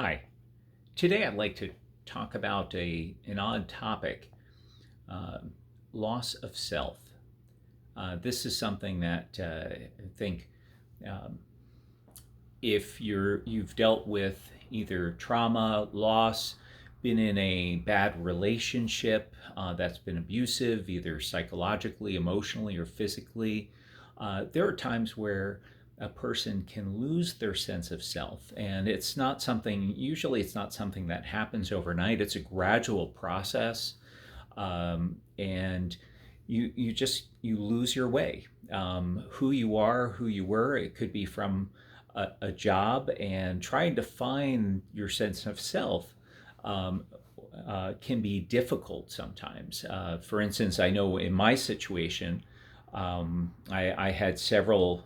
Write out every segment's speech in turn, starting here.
Hi. Today I'd like to talk about an odd topic, uh, loss of self. This is something that I think um, if you've dealt with either trauma, loss, been in a bad relationship that's been abusive, either psychologically, emotionally, or physically, there are times where a person can lose their sense of self. And usually it's not something that happens overnight. It's a gradual process. And you lose your way. Who you are, who you were. It could be from a job, and trying to find your sense of self um, can be difficult sometimes. For instance, I know in my situation, I had several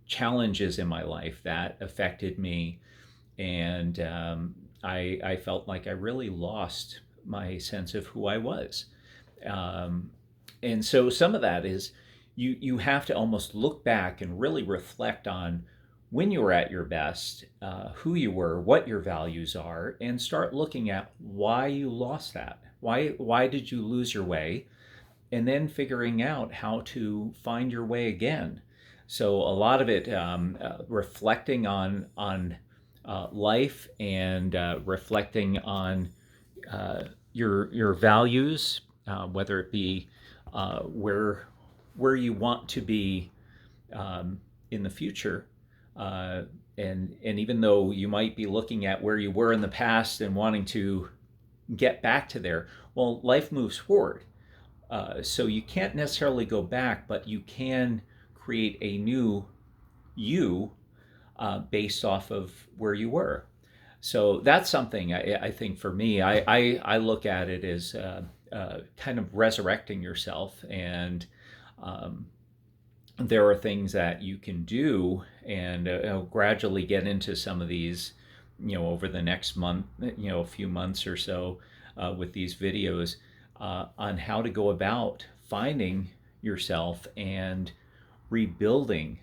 challenges in my life that affected me, and I felt like I really lost my sense of who I was. Um, and so some of that is you have to almost look back and really reflect on when you were at your best, who you were, what your values are, and start looking at why you lost that. Why did you lose your way? And then figuring out how to find your way again. So a lot of it reflecting on life, and reflecting on your values, whether it be where you want to be in the future. Uh, and even though you might be looking at where you were in the past and wanting to get back to there, well, life moves forward. So you can't necessarily go back, but you can create a new you based off of where you were. So that's something I think for me, I look at it as kind of resurrecting yourself. And um, there are things that you can do, and I'll gradually get into some of these, over the next month, a few months or so, with these videos on how to go about finding yourself and rebuilding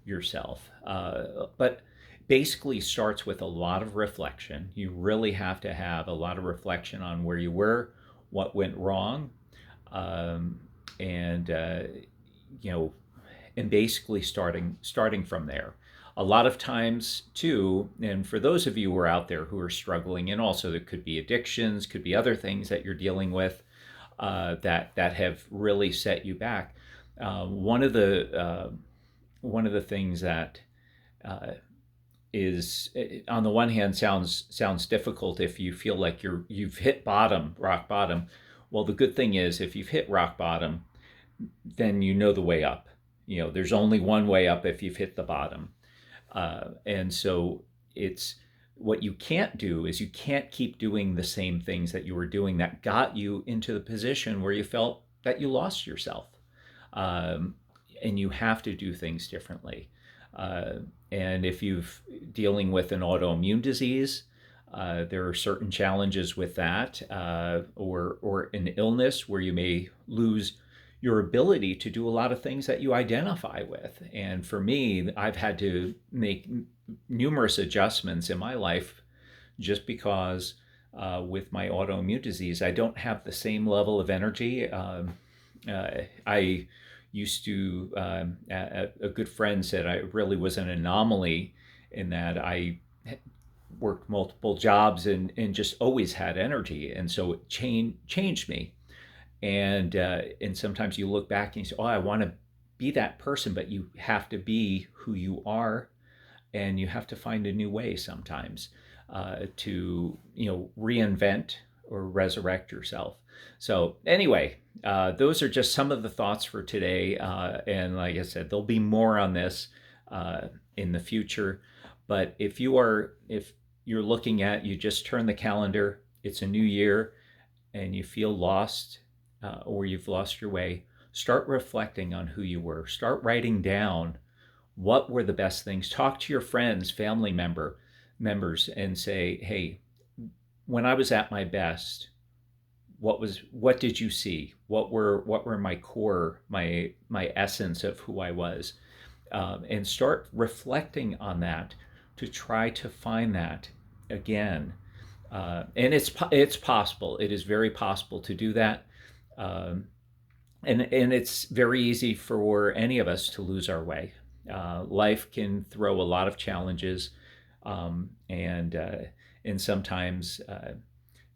yourself. But basically starts with a lot of reflection. You really have to have a lot of reflection on where you were, what went wrong, um, and you know, and basically starting from there. A lot of times too, and for those of you who are out there who are struggling, and also there could be addictions, could be other things that you're dealing with that have really set you back. One of the things that uh, is, on the one hand, sounds difficult if you feel like you've hit bottom, rock bottom. Well, the good thing is, if you've hit rock bottom, then you know the way up. There's only one way up if you've hit the bottom. And so it's what you can't do is you can't keep doing the same things that you were doing that got you into the position where you felt that you lost yourself. Um, and you have to do things differently. Uh, and if you've dealing with an autoimmune disease, there are certain challenges with that, or an illness where you may lose your ability to do a lot of things that you identify with. And for me, I've had to make numerous adjustments in my life just because with my autoimmune disease, I don't have the same level of energy. I used to, a good friend said I really was an anomaly in that I worked multiple jobs and just always had energy. And so it changed me. And sometimes you look back and you say, "Oh, I want to be that person," but you have to be who you are, and you have to find a new way sometimes to reinvent or resurrect yourself. So anyway, those are just some of the thoughts for today, and like I said, there'll be more on this in the future. But if you're looking at, you just turn the calendar, it's a new year, and you feel lost, or you've lost your way, start reflecting on who you were. Start writing down what were the best things. Talk to your friends, family members, and say, "Hey, when I was at my best, what did you see? What were my core, my essence of who I was?" And start reflecting on that to try to find that again. And it's possible. It is very possible to do that. Um, and it's very easy for any of us to lose our way. Life can throw a lot of challenges, and sometimes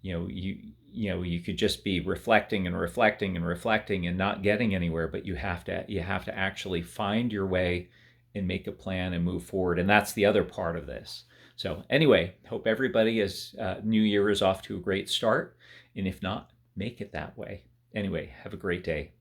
you could just be reflecting and reflecting and reflecting and not getting anywhere. But you have to actually find your way and make a plan and move forward. And that's the other part of this. So anyway, hope everybody is New Year is off to a great start. And if not, make it that way. Anyway, have a great day.